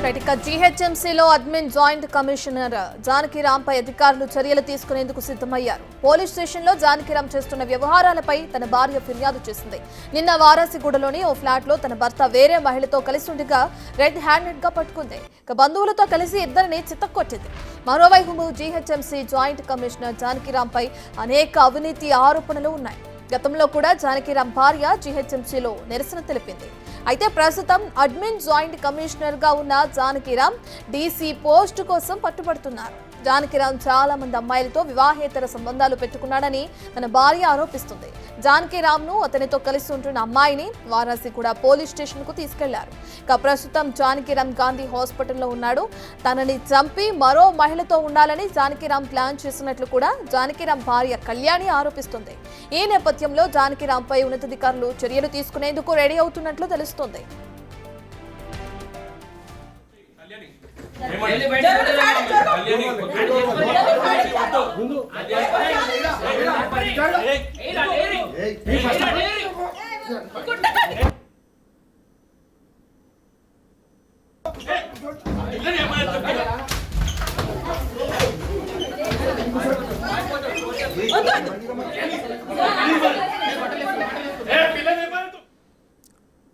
ఇక జీహెచ్ఎంసీలో admin joint commissioner జానకిరాంపై అధికారులు చర్యలు తీసుకునేందుకు సిద్ధమయ్యారు. పోలీస్ స్టేషన్లో జానకిరాం చేస్తున్న వ్యవహారాలపై తన భార్య ఫిర్యాదు చేసింది. నిన్న వారాసిగూడలోని ఓ ఫ్లాట్ లో తన భర్త వేరే మహిళతో కలిసి ఉండగా రెడ్ హ్యాండెడ్ గా పట్టుకుంది. ఇక బంధువులతో కలిసి ఇద్దరిని చిత్తకొట్టింది. మరోవైపు జీహెచ్ఎంసీ జాయింట్ కమిషనర్ జానకిరాంపై అనేక అవినీతి ఆరోపణలు ఉన్నాయి. గతంలో కూడా జానకిరాం భార్య జీహెచ్ఎంసీలో నిరసన తెలిపింది. అయితే ప్రస్తుతం అడ్మిన్ జాయింట్ కమిషనర్ గా ఉన్న జానకిరాం డీసీ పోస్ట్ కోసం పట్టుబడుతున్నారు. జానకిరాం చాలా మంది అమ్మాయిలతో వివాహేతర సంబంధాలు పెట్టుకున్నాడని తన భార్య ఆరోపిస్తుంది. జానకిరాంను అతనితో కలిసి ఉంటున్న అమ్మాయిని వారాసిగూడ పోలీస్ స్టేషన్ కు తీసుకెళ్లారు. ఇక ప్రస్తుతం జానకిరాం గాంధీ హాస్పిటల్లో ఉన్నాడు. తనని చంపి మరో మహిళతో ఉండాలని జానకిరాం ప్లాన్ చేసినట్లు కూడా జానకిరాం భార్య కళ్యాణి ఆరోపిస్తుంది. ఈ నేపథ్యంలో జానకిరాంపై ఉన్నతాధికారులు చర్యలు తీసుకునేందుకు రెడీ అవుతున్నట్లు తెలుస్తోంది.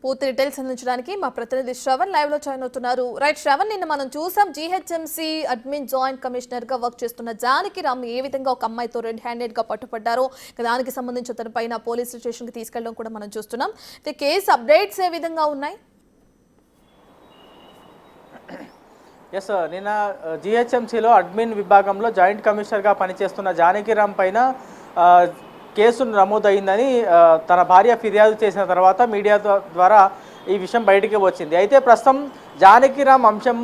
పూర్తి డీటెయిల్స్ అందించడానికి మా ప్రతినిధి శ్రవణ్ లైవ్ లో జాయిన్ అవుతున్నారు. రైట్ శ్రవణ్, నిన్న మనం చూసాం జీహెచ్ఎంసీ అడ్మిన్ జాయింట్ కమిషనర్ గా వర్క్ చేస్తున్న జానకిరాం ఏ విధంగా ఒక అమ్మాయితో రెడ్ హ్యాండెడ్ గా పట్టుపడ్డారో దానికి సంబంధించి తన పైన పోలీస్ స్టేషన్ కి తీసుకెళ్లడం కూడా మనం చూస్తున్నాం. కేసు అప్డేట్స్ ఏ విధంగా ఉన్నాయి? ఎస్, నిన్న జీహెచ్ఎంసీలో అడ్మిన్ విభాగంలో జాయింట్ కమిషనర్గా పనిచేస్తున్న జానకిరాం పైన కేసు నమోదైందని తన భార్య ఫిర్యాదు చేసిన తర్వాత మీడియా ద్వారా ఈ విషయం బయటికి వచ్చింది. అయితే ప్రస్తుతం జానకిరాం అంశం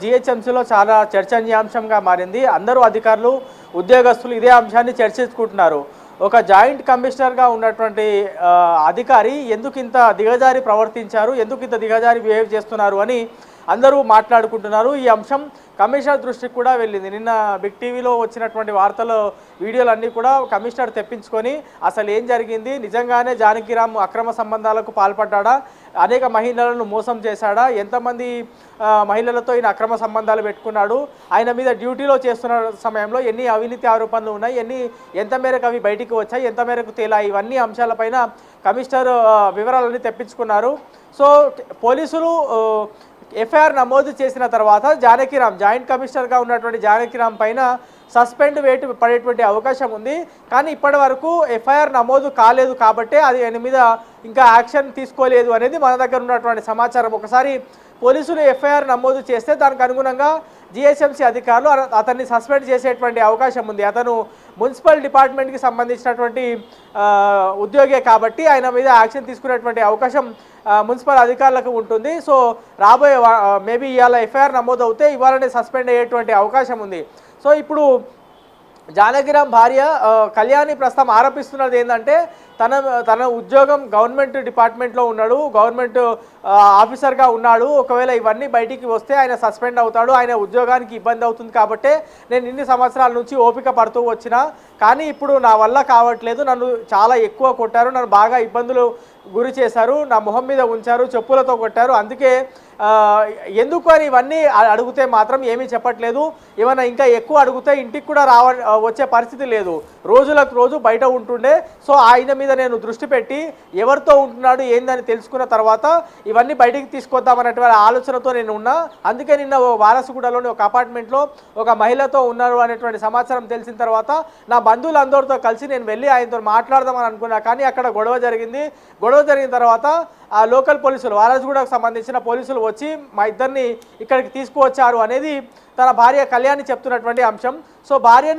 జీహెచ్ఎంసీలో చాలా చర్చనీయాంశంగా మారింది. అందరూ అధికారులు, ఉద్యోగస్తులు ఇదే అంశాన్ని చర్చించుకుంటున్నారు. ఒక జాయింట్ కమిషనర్గా ఉన్నటువంటి అధికారి ఎందుకు ఇంత దిగజారి ప్రవర్తించారు, ఎందుకు ఇంత దిగజారి బిహేవ్ చేస్తున్నారు అని అందరూ మాట్లాడుకుంటున్నారు. ఈ అంశం కమిషనర్ దృష్టికి కూడా వెళ్ళింది. నిన్న బిగ్ టీవీలో వచ్చినటువంటి వార్తలు, వీడియోలు అన్నీ కూడా కమిషనర్ తెప్పించుకొని అసలు ఏం జరిగింది, నిజంగానే జానకిరాం అక్రమ సంబంధాలకు పాల్పడ్డా, అనేక మహిళలను మోసం చేశాడా, ఎంతమంది మహిళలతో ఈయన అక్రమ సంబంధాలు పెట్టుకున్నాడు, ఆయన మీద డ్యూటీలో చేస్తున్న సమయంలో ఎన్ని అవినీతి ఆరోపణలు ఉన్నాయి, ఎంత మేరకు అవి బయటికి వచ్చాయి, ఎంత మేరకు తేలాయి, ఇవన్నీ అంశాలపైన కమిషనర్ వివరాలన్నీ తెప్పించుకున్నారు. సో పోలీసులు ఎఫ్ఐఆర్ నమోదు చేసిన తర్వాత జానకిరాం జాయింట్ కమిషనర్గా ఉన్నటువంటి జానకిరాం పైన సస్పెండ్ పడేటువంటి అవకాశం ఉంది. కానీ ఇప్పటి వరకు ఎఫ్ఐఆర్ నమోదు కాలేదు కాబట్టి అది ఆయన మీద ఇంకా యాక్షన్ తీసుకోలేదు అనేది మన దగ్గర ఉన్నటువంటి సమాచారం. ఒకసారి పోలీసులు ఎఫ్ఐఆర్ నమోదు చేస్తే దానికి అనుగుణంగా జీహెచ్ఎంసీ అధికారులు అతన్ని సస్పెండ్ చేసేటువంటి అవకాశం ఉంది. అతను మున్సిపల్ డిపార్ట్మెంట్కి సంబంధించినటువంటి ఉద్యోగే కాబట్టి ఆయన మీద యాక్షన్ తీసుకునేటువంటి అవకాశం మున్సిపల్ అధికారులకు ఉంటుంది. సో రాబోయే మేబీ ఇవాళ ఎఫ్ఐఆర్ నమోదు అవుతే ఇవాళనే సస్పెండ్ అయ్యేటువంటి అవకాశం ఉంది. సో ఇప్పుడు జానకిరాం భార్య కళ్యాణి ప్రస్తుతం ఆరోపిస్తున్నది ఏంటంటే తన ఉద్యోగం గవర్నమెంట్ డిపార్ట్మెంట్లో ఉన్నాడు, గవర్నమెంట్ ఆఫీసర్గా ఉన్నాడు. ఒకవేళ ఇవన్నీ బయటికి వస్తే ఆయన సస్పెండ్ అవుతాడు, ఆయన ఉద్యోగానికి ఇబ్బంది అవుతుంది. కాబట్టి నేను ఇన్ని సంవత్సరాల నుంచి ఓపిక పడుతూ వచ్చినా, కానీ ఇప్పుడు నా వల్ల కావట్లేదు, నన్ను చాలా ఎక్కువ కొట్టారు, నన్ను బాగా ఇబ్బందులు గురి చేశారు, నా మొహం మీద ఉంచారు, చెప్పులతో కొట్టారు. అందుకే ఎందుకు అని ఇవన్నీ అడిగితే మాత్రం ఏమీ చెప్పట్లేదు. ఏమైనా ఇంకా ఎక్కువ అడిగితే ఇంటికి కూడా వచ్చే పరిస్థితి లేదు, రోజులకు రోజు బయట ఉంటుండే. సో ఆయన మీద నేను దృష్టి పెట్టి ఎవరితో ఉంటున్నాడు ఏందని తెలుసుకున్న తర్వాత ఇవన్నీ బయటికి తీసుకొద్దామన్నటువంటి ఆలోచనతో నేను ఉన్నా. అందుకే నిన్న వారసుగూడలోని ఒక అపార్ట్మెంట్లో ఒక మహిళతో ఉన్నారు అనేటువంటి సమాచారం తెలిసిన తర్వాత నా బంధువులందరితో కలిసి నేను వెళ్ళి ఆయనతో మాట్లాడదామని అనుకున్నా. కానీ అక్కడ గొడవ జరిగింది. గొడవ జరిగిన తర్వాత ఆ లోకల్ పోలీసులు, వారసుగూడకు సంబంధించిన పోలీసులు వచ్చి మా ఇద్దరిని ఇక్కడికి తీసుకువచ్చారు అనేది తన భార్య కళ్యాణి చెప్తున్నటువంటి అంశం. సో భార్య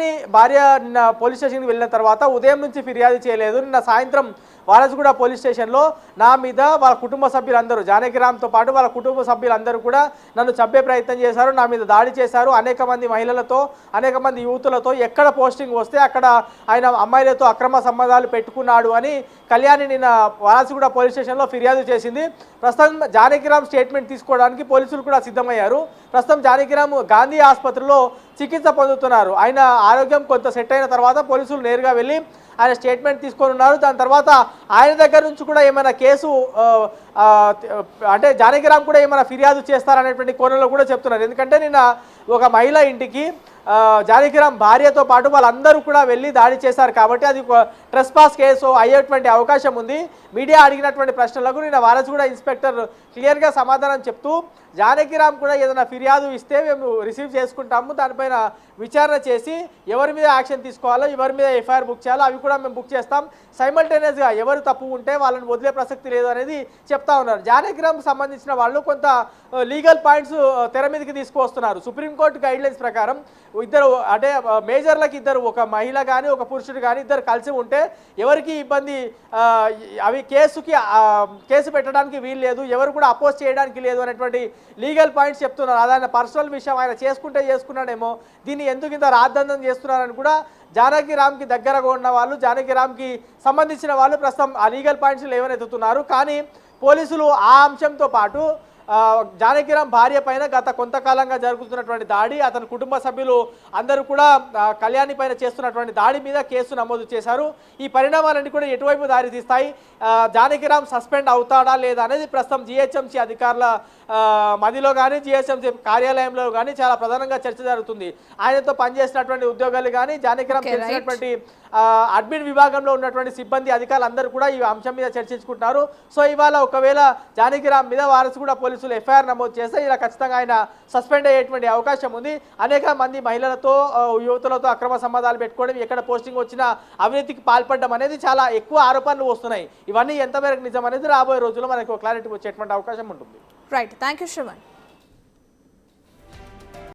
నిన్న పోలీస్ స్టేషన్కి వెళ్ళిన తర్వాత ఉదయం నుంచి ఫిర్యాదు చేయలేదు. నిన్న సాయంత్రం వారసుగూడ పోలీస్ స్టేషన్లో నా మీద వాళ్ళ కుటుంబ సభ్యులందరూ, జానకిరాంతో పాటు వాళ్ళ కుటుంబ సభ్యులందరూ కూడా నన్ను చంపే ప్రయత్నం చేశారు, నా మీద దాడి చేశారు. అనేక మంది మహిళలతో, అనేక మంది యూతులతో ఎక్కడ పోస్టింగ్ వస్తే అక్కడ ఆయన అమ్మాయిలతో అక్రమ సంబంధాలు పెట్టుకున్నాడు అని కళ్యాణి నిన్న వారసుగూడ పోలీస్ స్టేషన్లో ఫిర్యాదు చేసింది. ప్రస్తుతం జానకిరాం స్టేట్మెంట్ తీసుకోవడానికి పోలీసులు కూడా సిద్ధమయ్యారు. ప్రస్తుతం జానకిరాం గాంధీ ఆసుపత్రిలో చికిత్స పొందుతున్నారు. ఆయన ఆరోగ్యం కొంత సెట్ అయిన తర్వాత పోలీసులు నేరుగా వెళ్ళి ఆయన స్టేట్మెంట్ తీసుకొని ఉన్నారు. దాని తర్వాత ఆయన దగ్గర నుంచి కూడా ఏమైనా కేసు అంటే జానకిరామ్ కూడా ఏమైనా ఫిర్యాదు చేస్తారనేటువంటి కోణంలో కూడా చెప్తున్నారు. ఎందుకంటే నిన్న ఒక మహిళ ఇంటికి జానకిరామ్ భార్యతో పాటు వాళ్ళందరూ కూడా వెళ్ళి దాడి చేశారు కాబట్టి అది ట్రెస్పాస్ కేసు అయ్యేటువంటి అవకాశం ఉంది. మీడియా అడిగినటువంటి ప్రశ్నలకు నిన్న వారసు కూడా ఇన్స్పెక్టర్ క్లియర్గా సమాధానం చెప్తూ జానకిరామ్ కూడా ఏదైనా ఫిర్యాదు ఇస్తే మేము రిసీవ్ చేసుకుంటాము, దానిపైన విచారణ చేసి ఎవరి మీద యాక్షన్ తీసుకోవాలో ఎవరి మీద ఎఫ్ఐఆర్ బుక్ చేయాలో అవి కూడా మేము బుక్ చేస్తాం, సైమల్టేనియస్గా ఎవరు తప్పు ఉంటే వాళ్ళని వదిలే ప్రసక్తి లేదు అనేది చెప్తా ఉన్నారు. జానకిరామ్కి సంబంధించిన వాళ్ళు కొంత లీగల్ పాయింట్స్ తెర మీదకి తీసుకువస్తున్నారు. సుప్రీంకోర్టు గైడ్లైన్స్ ప్రకారం ఇద్దరు అంటే మేజర్లకు ఇద్దరు, ఒక మహిళ కానీ ఒక పురుషుడు కానీ ఇద్దరు కలిసి ఉంటే ఎవరికి ఇబ్బంది, అవి కేసు పెట్టడానికి వీలు లేదు, ఎవరు కూడా అపోజ్ చేయడానికి లేదు అనేటువంటి లీగల్ పాయింట్స్ చెప్తున్నారు. అదైనా పర్సనల్ విషయం, ఆయన చేసుకున్నాడేమో, దీన్ని ఎందుకు ఇంత రాద్దంతం చేస్తున్నారని కూడా జానకిరామ్కి దగ్గరగా ఉన్న వాళ్ళు, జానకిరామ్కి సంబంధించిన వాళ్ళు ప్రస్తుతం ఆ లీగల్ పాయింట్స్ లేవనెత్తుతున్నారు. కానీ పోలీసులు ఆ అంశంతో పాటు జానకిరామ్ భార్య పైన గత కొంతకాలంగా జరుగుతున్నటువంటి దాడి, అతని కుటుంబ సభ్యులు అందరూ కూడా కళ్యాణి పైన చేస్తున్నటువంటి దాడి మీద కేసు నమోదు చేశారు. ఈ పరిణామాలన్నీ కూడా ఎటువైపు దారి తీస్తాయి, జానకిరామ్ సస్పెండ్ అవుతాడా లేదా అనేది ప్రస్తుతం జిహెచ్ఎంసీ అధికారుల మదిలో కానీ జిహెచ్ఎంసీ కార్యాలయంలో కానీ చాలా ప్రధానంగా చర్చ జరుగుతుంది. ఆయనతో పనిచేసినటువంటి ఉద్యోగాలు కానీ జానకిరామ్ తెలిసినటువంటి అడ్మిన్ విభాగంలో ఉన్నటువంటి సిబ్బంది అధికారులు అందరూ కూడా ఈ అంశం మీద చర్చించుకుంటున్నారు. సో ఇవాళ ఒకవేళ జానకిరామ్ మీద వారసు కూడా పోలీసులు ఎఫ్ఐఆర్ నమోదు చేస్తే ఇలా ఖచ్చితంగా ఆయన సస్పెండ్ అయ్యేటువంటి అవకాశం ఉంది. అనేక మంది మహిళలతో యువతులతో అక్రమ సంబంధాలు పెట్టుకోవడం, ఎక్కడ పోస్టింగ్ వచ్చినా అవినీతికి పాల్పడడం అనేది చాలా ఎక్కువ ఆరోపణలు వస్తున్నాయి. ఇవన్నీ ఎంతవరకు నిజం అనేది రాబోయే రోజుల్లో మనకు క్లారిటీ వచ్చేటువంటి అవకాశం ఉంటుంది. Right, thank you Shravan.